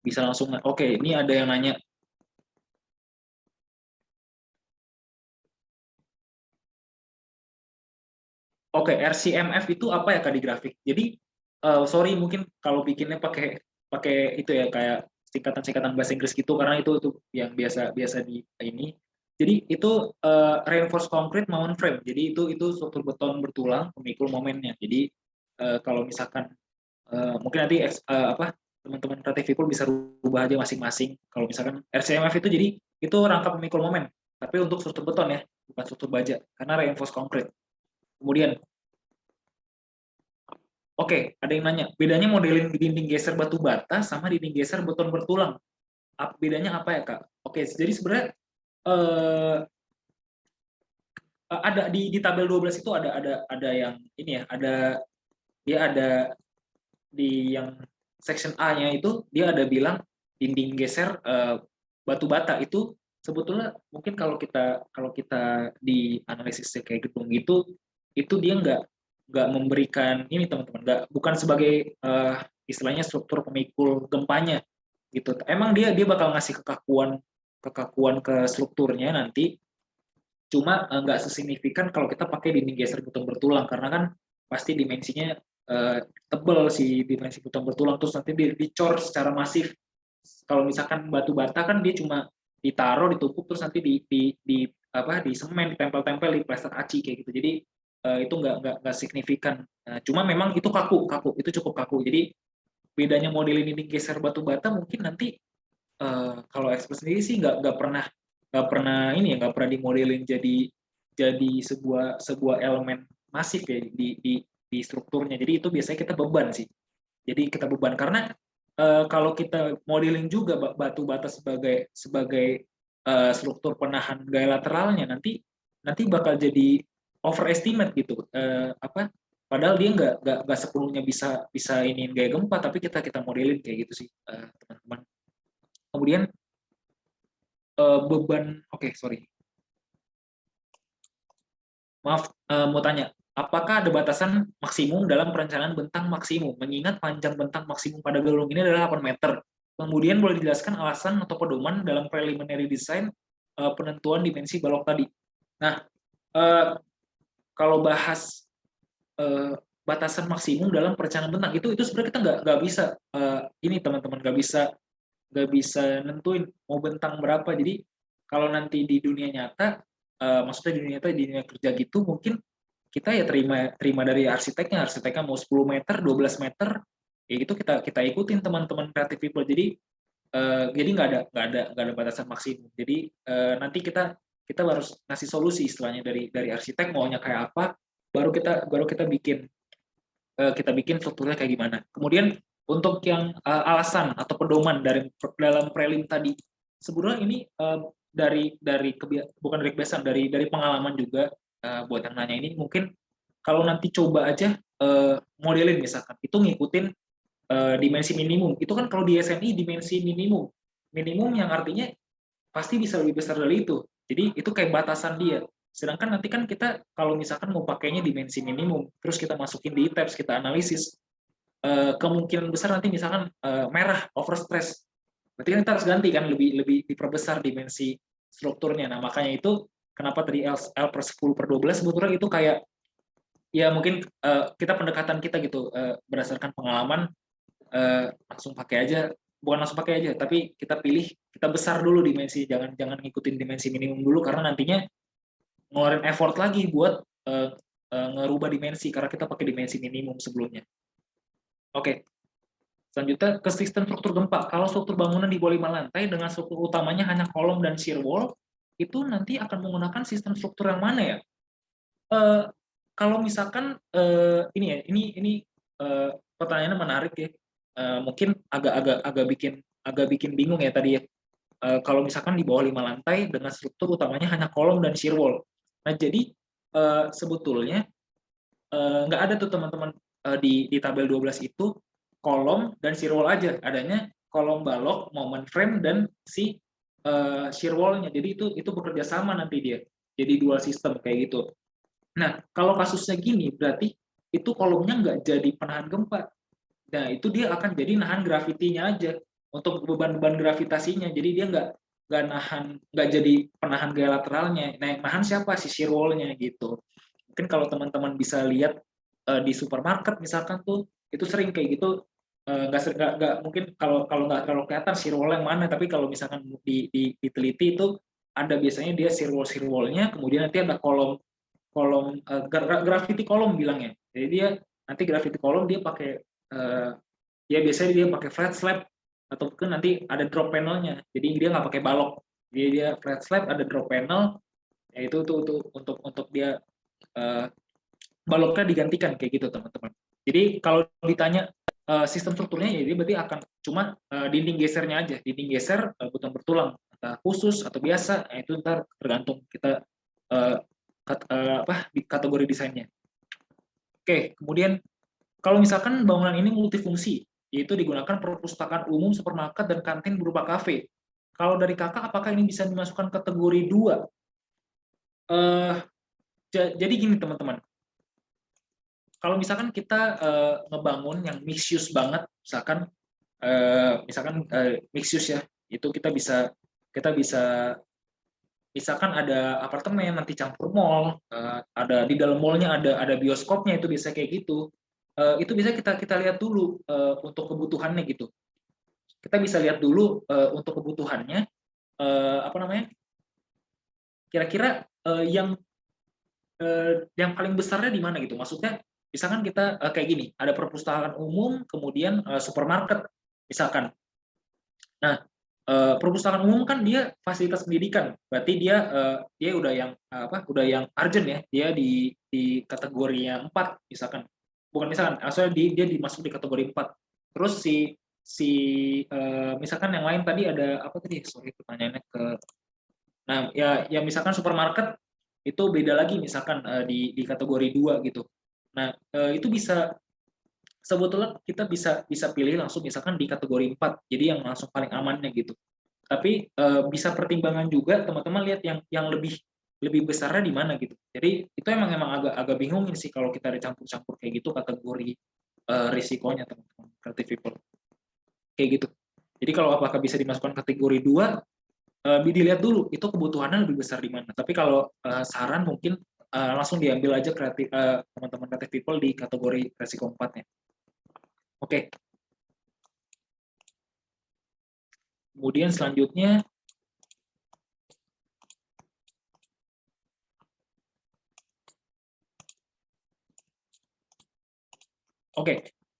Bisa langsung, oke, ini ada yang nanya. Oke, RCMF itu apa ya Kak di grafik? Jadi, sorry mungkin kalau bikinnya pakai pakai itu ya kayak singkatan-singkatan bahasa Inggris gitu karena itu yang biasa biasa di ini. Jadi itu reinforced concrete mountain frame. Jadi itu struktur beton bertulang pemikul momennya. Jadi kalau misalkan mungkin nanti apa teman-teman kreatif people bisa rubah aja masing-masing. Kalau misalkan RCMF itu jadi itu rangka pemikul momen, tapi untuk struktur beton ya, bukan struktur baja karena reinforced concrete. Kemudian oke, ada yang nanya, bedanya modelin dinding geser batu bata sama dinding geser beton bertulang. Bedanya apa ya, Kak? Oke, jadi sebenarnya eh, ada di tabel 12 itu ada yang ini ya, dia ada di yang section A-nya itu dia ada bilang dinding geser batu bata itu sebetulnya mungkin kalau kita di analisis kayak gedung gitu itu dia nggak memberikan ini teman-teman nggak bukan sebagai istilahnya struktur pemikul gempanya gitu. Emang dia bakal ngasih kekakuan kekakuan ke strukturnya nanti cuma nggak sesignifikan kalau kita pakai dinding geser beton bertulang karena kan pasti dimensinya tebel si dimensi beton bertulang terus nanti dicor secara masif. Kalau misalkan batu bata kan dia cuma ditaruh ditumpuk terus nanti di apa di semen ditempel-tempel di plester aci kayak gitu. Jadi itu nggak signifikan. Cuma memang itu kaku kaku itu cukup kaku. Jadi bedanya modelin dinding geser batu bata mungkin nanti kalau Express sendiri sih nggak pernah ini ya nggak pernah dimodelin jadi sebuah sebuah elemen masif ya di strukturnya. Jadi itu biasanya kita beban sih. Jadi kita beban karena kalau kita modeling juga batu bata sebagai sebagai struktur penahan gaya lateralnya nanti bakal jadi overestimate gitu. Apa padahal dia nggak sepenuhnya bisa bisa ini gaya gempa tapi kita modelin kayak gitu sih teman-teman. Kemudian beban oke sorry maaf mau tanya apakah ada batasan maksimum dalam perencanaan bentang maksimum mengingat panjang bentang maksimum pada gelung ini adalah 8 meter. Kemudian boleh dijelaskan alasan atau pedoman dalam preliminary design penentuan dimensi balok tadi. Nah, eh, kalau bahas eh, batasan maksimum dalam perencanaan bentang itu sebenarnya kita nggak bisa ini teman-teman nggak bisa nentuin mau bentang berapa. Jadi kalau nanti di dunia nyata, maksudnya di dunia nyata di dunia kerja gitu mungkin kita ya terima terima dari arsiteknya mau 10 meter, 12 meter, ya itu kita kita ikutin teman-teman creative people. Jadi nggak ada batasan maksimum. Jadi nanti kita kita harus ngasih solusi istilahnya dari arsitek maunya kayak apa, baru kita bikin strukturnya kayak gimana. Kemudian untuk yang alasan atau pedoman dalam prelim tadi, sebenarnya ini bukan dari kebiasaan, dari pengalaman juga buat yang nanya ini mungkin kalau nanti coba aja modelin misalkan itu ngikutin dimensi minimum. Itu kan kalau di SNI dimensi minimum, minimum yang artinya pasti bisa lebih besar dari itu. Jadi itu kayak batasan dia. Sedangkan nanti kan kita kalau misalkan mau pakainya dimensi minimum, terus kita masukin di tabs, kita analisis, kemungkinan besar nanti misalkan merah, overstress. Berarti kan kita harus ganti kan, lebih lebih diperbesar dimensi strukturnya. Nah makanya itu kenapa tadi L per 10 per 12 sebetulnya itu kayak ya mungkin kita pendekatan kita gitu berdasarkan pengalaman langsung pakai aja, bukan langsung pakai aja tapi kita pilih kita besar dulu dimensi, jangan jangan ngikutin dimensi minimum dulu karena nantinya ngeluarin effort lagi buat ngerubah dimensi karena kita pakai dimensi minimum sebelumnya. Oke, selanjutnya ke sistem struktur gempa. Kalau struktur bangunan di bawah 5 lantai dengan struktur utamanya hanya kolom dan shear wall, itu nanti akan menggunakan sistem struktur yang mana ya? Eh, kalau misalkan ini ya, ini pertanyaannya menarik ya. Mungkin agak bikin bingung ya tadi ya. Kalau misalkan di bawah 5 lantai dengan struktur utamanya hanya kolom dan shear wall. Nah, jadi sebetulnya nggak ada tuh teman-teman di tabel 12 itu kolom dan shear wall aja. Adanya kolom balok, moment frame dan si shear wall-nya. Jadi itu bekerja sama nanti dia. Jadi dual system kayak gitu. Nah, kalau kasusnya gini berarti itu kolomnya nggak jadi penahan gempa. Nah, itu dia akan jadi nahan gravitinya aja. untuk beban-beban gravitasinya. Jadi dia nggak jadi penahan gaya lateralnya. Nah, yang nahan siapa? Si shear wall-nya gitu. Mungkin kalau teman-teman bisa lihat di supermarket misalkan tuh, itu sering kayak gitu. Nggak mungkin kalau kalau nggak terlalu kelihatan shear wall yang mana, tapi kalau misalkan diteliti itu ada biasanya dia shear wall-nya, kemudian nanti ada kolom kolom gravity kolom bilangnya. Jadi dia nanti gravity kolom dia pakai ya biasanya dia pakai flat slab ataupun nanti ada drop panelnya. Jadi dia nggak pakai balok. Jadi dia flat slab ada drop panel, yaitu tuh untuk dia baloknya digantikan kayak gitu teman-teman. Jadi kalau ditanya sistem strukturnya ya dia berarti akan cuma dinding gesernya aja, dinding geser buton bertulang entah khusus atau biasa, nah itu ntar tergantung kita di kategori desainnya. Oke, kemudian kalau misalkan bangunan ini multifungsi, yaitu digunakan perpustakaan umum, supermarket, dan kantin berupa kafe. Kalau dari kakak, apakah ini bisa dimasukkan kategori 2? Jadi gini teman-teman, kalau misalkan kita ngebangun yang mixed use banget, misalkan mixed use ya, itu kita bisa misalkan ada apartemen nanti campur mall, ada di dalam mallnya ada bioskopnya, itu bisa kayak gitu. Itu bisa kita lihat dulu untuk kebutuhannya gitu. Kita bisa lihat dulu untuk kebutuhannya apa namanya? Kira-kira yang paling besarnya di mana gitu. Maksudnya misalkan kita kayak gini, ada perpustakaan umum, kemudian supermarket misalkan. Nah, perpustakaan umum kan dia fasilitas pendidikan, berarti dia udah yang udah yang urgent ya, dia di kategori yang 4 misalkan. Bukan misalkan, asal dia dimasuk di kategori 4. Terus si misalkan yang lain tadi ada apa tadi? Sorry pertanyaannya ke. Nah, ya misalkan supermarket itu beda lagi misalkan di kategori 2 gitu. Nah, itu bisa sebetulnya kita bisa pilih langsung misalkan di kategori 4, jadi yang langsung paling amannya gitu. Tapi bisa pertimbangan juga teman-teman lihat yang lebih besarnya di mana gitu. Jadi itu emang agak bingungin sih kalau kita ada campur-campur kayak gitu kategori risikonya teman-teman creative people. Kayak gitu. Jadi kalau apakah bisa dimasukkan kategori 2, dilihat dulu itu kebutuhannya lebih besar di mana. Tapi kalau saran mungkin langsung diambil aja teman-teman creative people di kategori risiko 4-nya. Oke. Kemudian selanjutnya oke,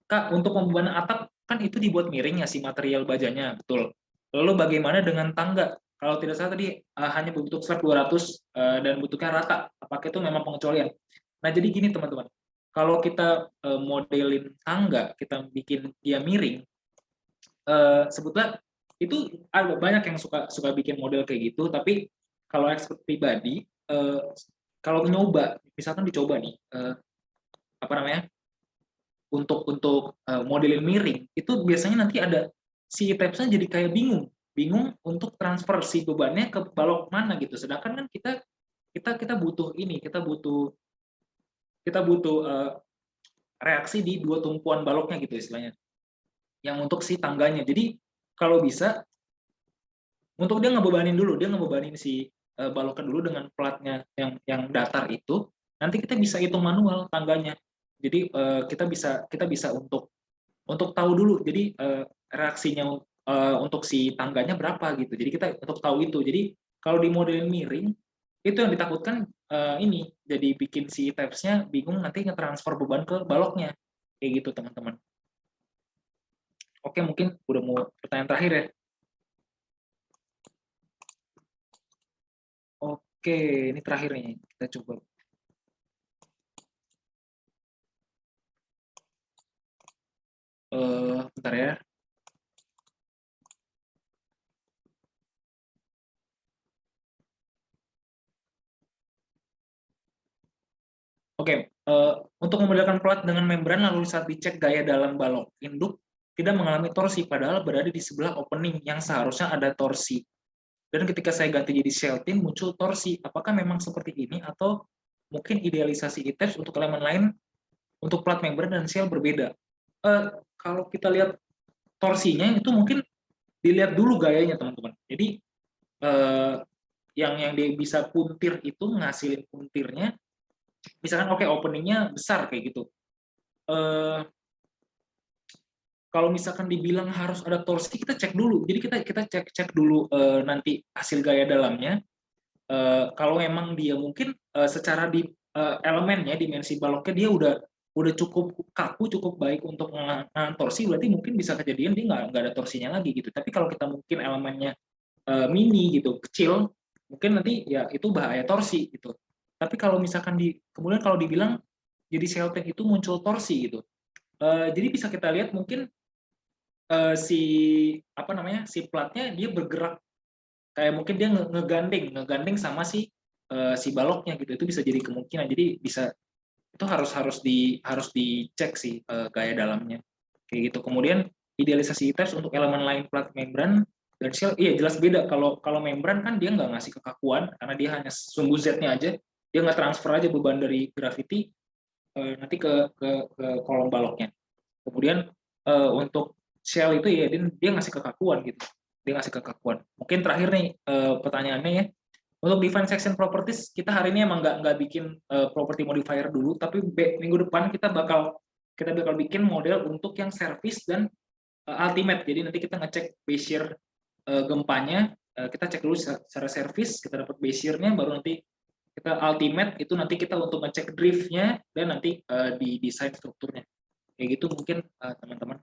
Kak, untuk pembebanan atap kan itu dibuat miring ya si material bajanya, betul. Lalu bagaimana dengan tangga? Kalau tidak salah tadi hanya berbentuk slab 200 dan bentuknya rata. Apakah itu memang pengecualian? Nah, jadi gini teman-teman. Kalau kita modelin tangga, kita bikin dia miring, sebetulnya itu ada banyak yang suka bikin model kayak gitu, tapi kalau expert pribadi, kalau nyoba, misalkan dicoba nih, apa namanya, untuk modelin miring itu biasanya nanti ada si tapesnya jadi kayak bingung untuk transfer si bebannya ke balok mana gitu, sedangkan kan kita butuh ini, kita butuh reaksi di dua tumpuan baloknya gitu istilahnya, yang untuk si tangganya. Jadi kalau bisa untuk dia ngebebanin si baloknya dulu dengan platnya yang datar itu, nanti kita bisa hitung manual tangganya. Jadi kita bisa untuk tahu dulu, jadi reaksinya untuk si tangganya berapa gitu. Jadi kita untuk tahu itu. Jadi kalau di modelin miring itu yang ditakutkan ini jadi bikin si tapesnya bingung nanti ngetransfer beban ke baloknya kayak gitu teman-teman. Oke, mungkin udah mau pertanyaan terakhir ya. Oke, ini terakhir nih kita coba. Bentar ya. Oke, untuk membedakan plat dengan membran lalu saat dicek gaya dalam balok induk tidak mengalami torsi padahal berada di sebelah opening yang seharusnya ada torsi. Dan ketika saya ganti jadi shell tin muncul torsi. Apakah memang seperti ini atau mungkin idealisasi ITEPS untuk elemen lain untuk plat membran dan shell berbeda? Kalau kita lihat torsinya itu mungkin dilihat dulu gayanya teman-teman. Jadi eh, yang dia bisa puntir itu ngasilin puntirnya, misalkan oke openingnya besar kayak gitu. Eh, Kalau misalkan dibilang harus ada torsi, kita cek dulu. Jadi kita cek cek dulu nanti hasil gaya dalamnya. Kalau memang dia mungkin secara di elemennya, dimensi baloknya dia udah cukup kaku, cukup baik untuk menahan torsi, berarti mungkin bisa kejadian dia nggak ada torsinya lagi gitu. Tapi kalau kita mungkin elemennya mini gitu, kecil, mungkin nanti ya itu bahaya torsi gitu. Tapi kalau misalkan kemudian kalau dibilang jadi Celtic itu muncul torsi gitu. Jadi bisa kita lihat mungkin si apa namanya si platnya dia bergerak kayak mungkin dia ngegandeng sama si baloknya gitu, itu bisa jadi kemungkinan. Jadi bisa itu harus dicek sih gaya dalamnya kayak gitu. Kemudian idealisasi tes untuk elemen lain plat membran dan shell, iya jelas beda. Kalau kalau membran kan dia nggak ngasih kekakuan karena dia hanya sumbu Z-nya aja, dia nggak transfer aja beban dari gravity nanti ke kolom baloknya. Kemudian untuk shell itu ya dia ngasih kekakuan gitu, dia ngasih kekakuan. Mungkin terakhir nih pertanyaannya ya, untuk define section properties kita hari ini emang nggak bikin property modifier dulu, tapi minggu depan kita bakal bikin model untuk yang service dan ultimate. Jadi nanti kita ngecek Bezier gempanya, kita cek dulu secara service, kita dapat Beziernya, baru nanti kita ultimate itu nanti kita untuk ngecek driftnya dan nanti di desain strukturnya. Kayak gitu mungkin teman-teman.